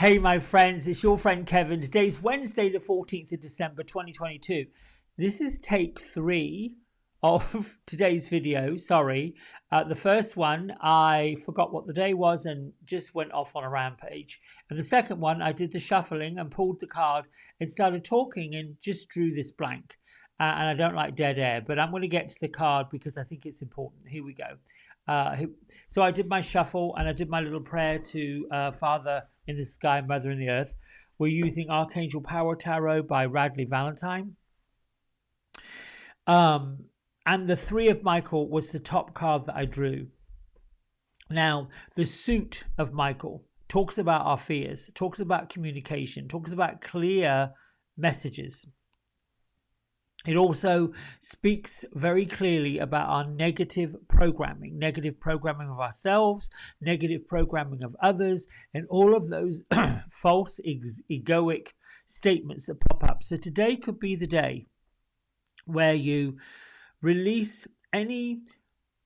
Hey, my friends, it's your friend Kevin. Today's Wednesday, the 14th of December, 2022. This is take 3 of today's video. Sorry. The first one, I forgot what the day was and just went off on a rampage. And the second one, I did the shuffling and pulled the card and started talking and just drew this blank. And I don't like dead air, but I'm going to get to the card because I think it's important. Here we go. So I did my shuffle and I did my little prayer to Father in the Sky, Mother in the Earth. We're using Archangel Power Tarot by Radley Valentine. And the Three of Michael was the top card that I drew. Now, the suit of Michael talks about our fears, talks about communication, talks about clear messages. It also speaks very clearly about our negative programming of ourselves, negative programming of others, and all of those false egoic statements that pop up. So today could be the day where you release any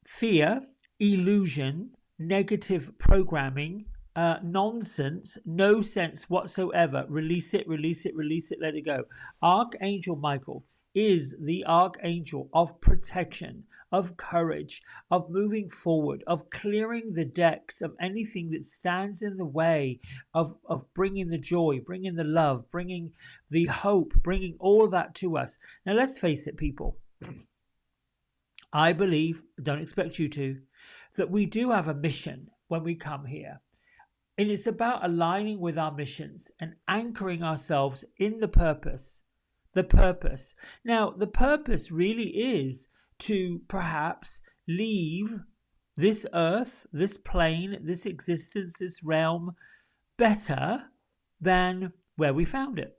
fear, illusion, negative programming, nonsense, no sense whatsoever. Release it, let it go. Archangel Michael is the archangel of protection, of courage, of moving forward, of clearing the decks of anything that stands in the way of bringing the joy, bringing the love, bringing the hope, bringing all that to us. Now, let's face it, people. I believe, don't expect you to, that we do have a mission when we come here. And it's about aligning with our missions and anchoring ourselves in the purpose. The purpose. Now, the purpose really is to perhaps leave this earth, this plane, this existence, this realm better than where we found it.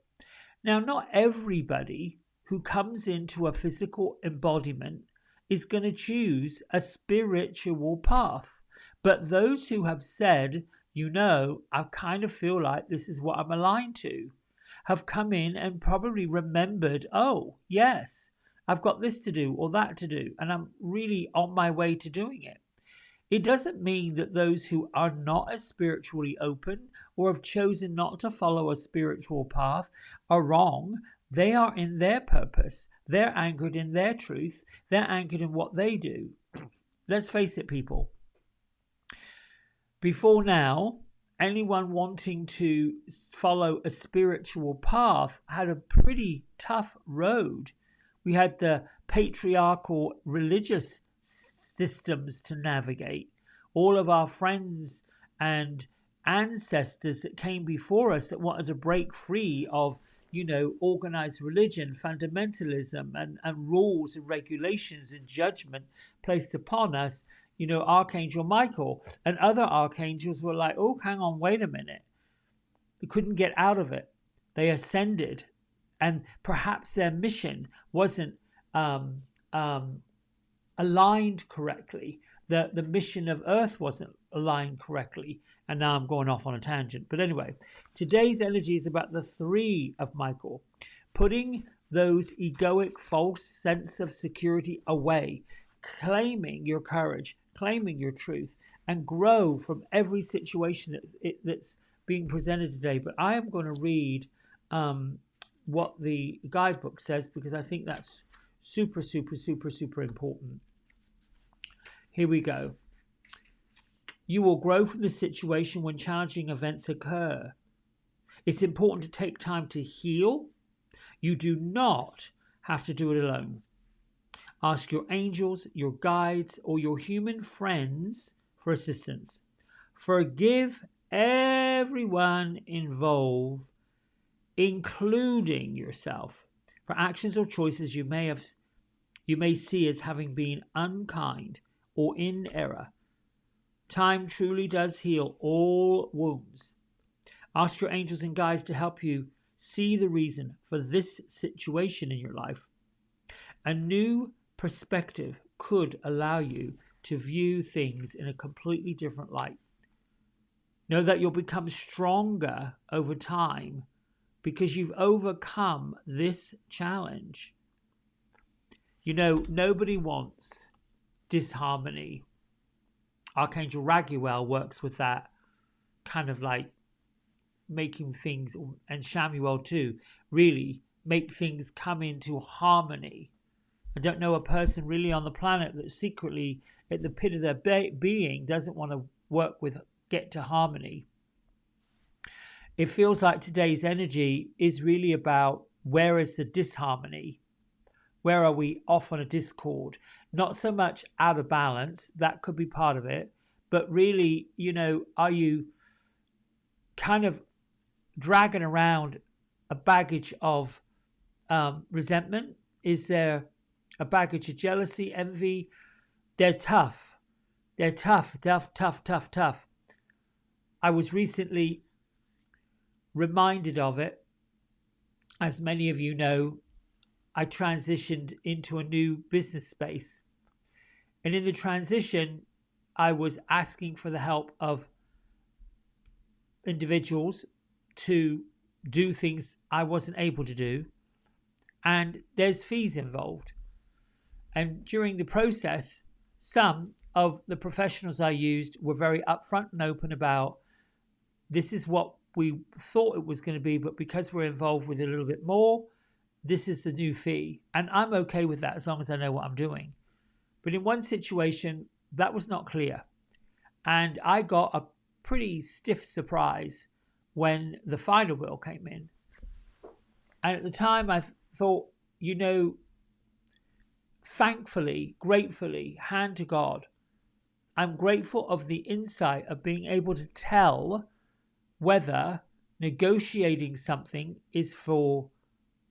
Now, not everybody who comes into a physical embodiment is going to choose a spiritual path. But those who have said, I kind of feel like this is what I'm aligned to, have come in and probably remembered, oh, yes, I've got this to do or that to do, and I'm really on my way to doing it. It doesn't mean that those who are not as spiritually open or have chosen not to follow a spiritual path are wrong. They are in their purpose. They're anchored in their truth. They're anchored in what they do. Let's face it, people. Before now, anyone wanting to follow a spiritual path had a pretty tough road. We had the patriarchal religious systems to navigate. All of our friends and ancestors that came before us that wanted to break free of, organized religion, fundamentalism, and rules and regulations and judgment placed upon us. Archangel Michael and other archangels were like, oh, hang on, wait a minute. They couldn't get out of it. They ascended, and perhaps their mission wasn't aligned correctly. The mission of Earth wasn't aligned correctly. And now I'm going off on a tangent. But anyway, today's energy is about the Three of Michael, putting those egoic, false sense of security away, claiming your courage, claiming your truth, and grow from every situation that's being presented today. But I am going to read what the guidebook says because I think that's super, super, super, super important. Here we go. You will grow from the situation when challenging events occur. It's important to take time to heal. You do not have to do it alone. Ask your angels, your guides, or your human friends for assistance. Forgive everyone involved, including yourself, for actions or choices you may see as having been unkind or in error. Time truly does heal all wounds. Ask your angels and guides to help you see the reason for this situation in your life. A new perspective could allow you to view things in a completely different light. Know that you'll become stronger over time because you've overcome this challenge. Nobody wants disharmony. Archangel Raguel works with that kind of like making things, and Shamuel too, really make things come into harmony. I don't know a person really on the planet that secretly at the pit of their being doesn't want to work with, get to harmony. It feels like today's energy is really about where is the disharmony? Where are we off on a discord? Not so much out of balance, that could be part of it, but really, are you kind of dragging around a baggage of resentment? Is there a baggage of jealousy, envy? They're tough. They're tough. I was recently reminded of it. As many of you know, I transitioned into a new business space. And in the transition, I was asking for the help of individuals to do things I wasn't able to do. And there's fees involved. And during the process, some of the professionals I used were very upfront and open about, this is what we thought it was going to be, but because we're involved with it a little bit more, this is the new fee. And I'm okay with that as long as I know what I'm doing. But in one situation, that was not clear. And I got a pretty stiff surprise when the final bill came in. And at the time I thought, thankfully, gratefully, hand to God, I'm grateful of the insight of being able to tell whether negotiating something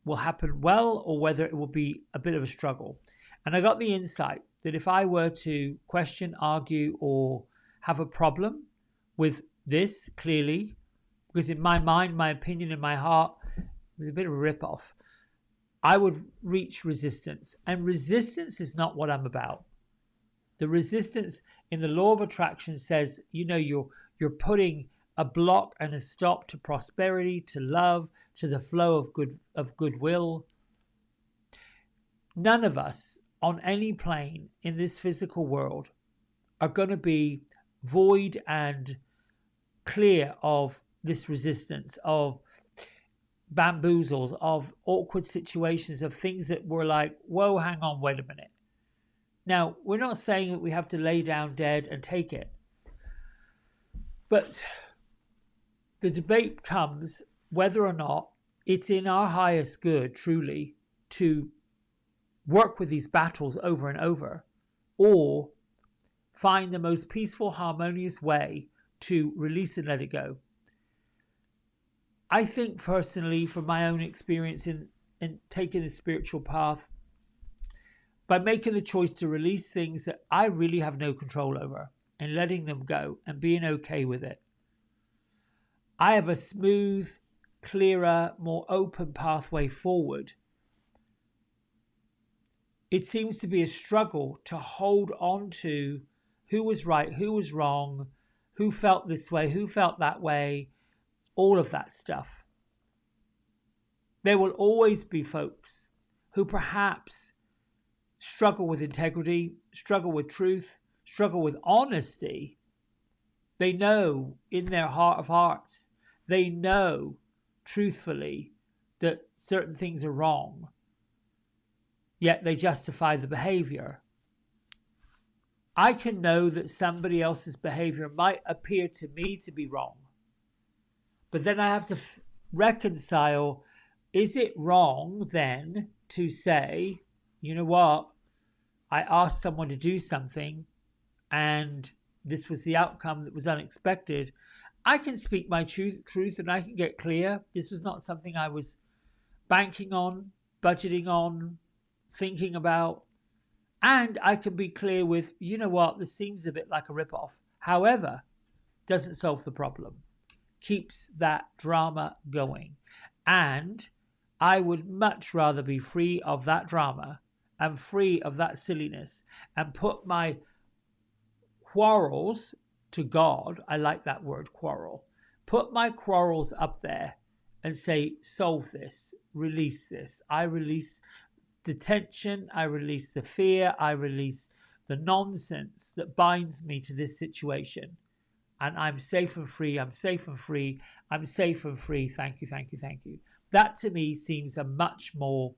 will happen well, or whether it will be a bit of a struggle. And I got the insight that if I were to question, argue, or have a problem with this, clearly, because in my mind, my opinion, in my heart, it was a bit of a rip-off, I would reach resistance. And resistance is not what I'm about. The resistance in the law of attraction says, you're putting a block and a stop to prosperity, to love, to the flow of goodwill. None of us on any plane in this physical world are going to be void and clear of this resistance, of bamboozles, of awkward situations, of things that were like, whoa, hang on, wait a minute. Now, we're not saying that we have to lay down dead and take it. But the debate comes whether or not it's in our highest good, truly, to work with these battles over and over, or find the most peaceful, harmonious way to release and let it go. I think personally, from my own experience in taking the spiritual path, by making the choice to release things that I really have no control over and letting them go and being okay with it, I have a smooth, clearer, more open pathway forward. It seems to be a struggle to hold on to who was right, who was wrong, who felt this way, who felt that way, all of that stuff. There will always be folks who perhaps struggle with integrity, struggle with truth, struggle with honesty. They know in their heart of hearts, they know truthfully that certain things are wrong, yet they justify the behavior. I can know that somebody else's behavior might appear to me to be wrong, but then I have to reconcile, is it wrong then to say, you know what, I asked someone to do something and this was the outcome that was unexpected. I can speak my truth and I can get clear. This was not something I was banking on, budgeting on, thinking about. And I can be clear with, you know what, this seems a bit like a rip-off. However, doesn't solve the problem. Keeps that drama going. And I would much rather be free of that drama and free of that silliness and put my quarrels to God. I like that word, quarrel. Put my quarrels up there and say, solve this, release this. I release the tension, I release the fear, I release the nonsense that binds me to this situation. And I'm safe and free. I'm safe and free. I'm safe and free. Thank you, thank you, thank you. That to me seems a much more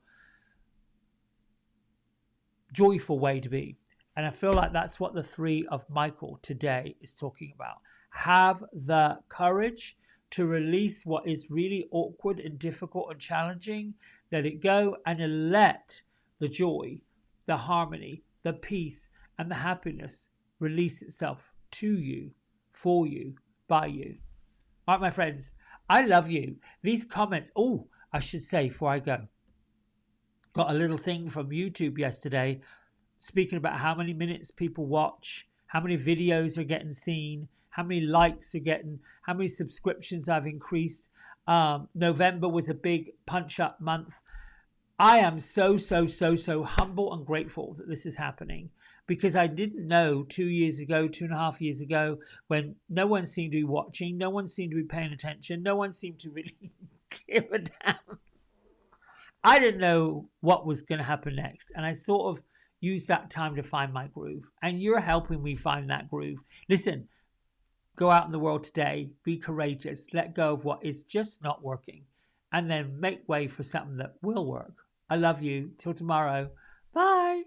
joyful way to be. And I feel like that's what the 3 of Michael today is talking about. Have the courage to release what is really awkward and difficult and challenging. Let it go and let the joy, the harmony, the peace, and the happiness release itself to you, for you, by you. All right, my friends, I love you. These comments, oh, I should say before I go, got a little thing from YouTube yesterday speaking about how many minutes people watch, how many videos are getting seen, how many likes are getting, how many subscriptions I've increased. November was a big punch up month. I am so humble and grateful that this is happening, because I didn't know 2 years ago, 2.5 years ago, when no one seemed to be watching, no one seemed to be paying attention, no one seemed to really give a damn. I didn't know what was going to happen next. And I sort of used that time to find my groove. And you're helping me find that groove. Listen, go out in the world today, be courageous, let go of what is just not working, and then make way for something that will work. I love you. Till tomorrow. Bye.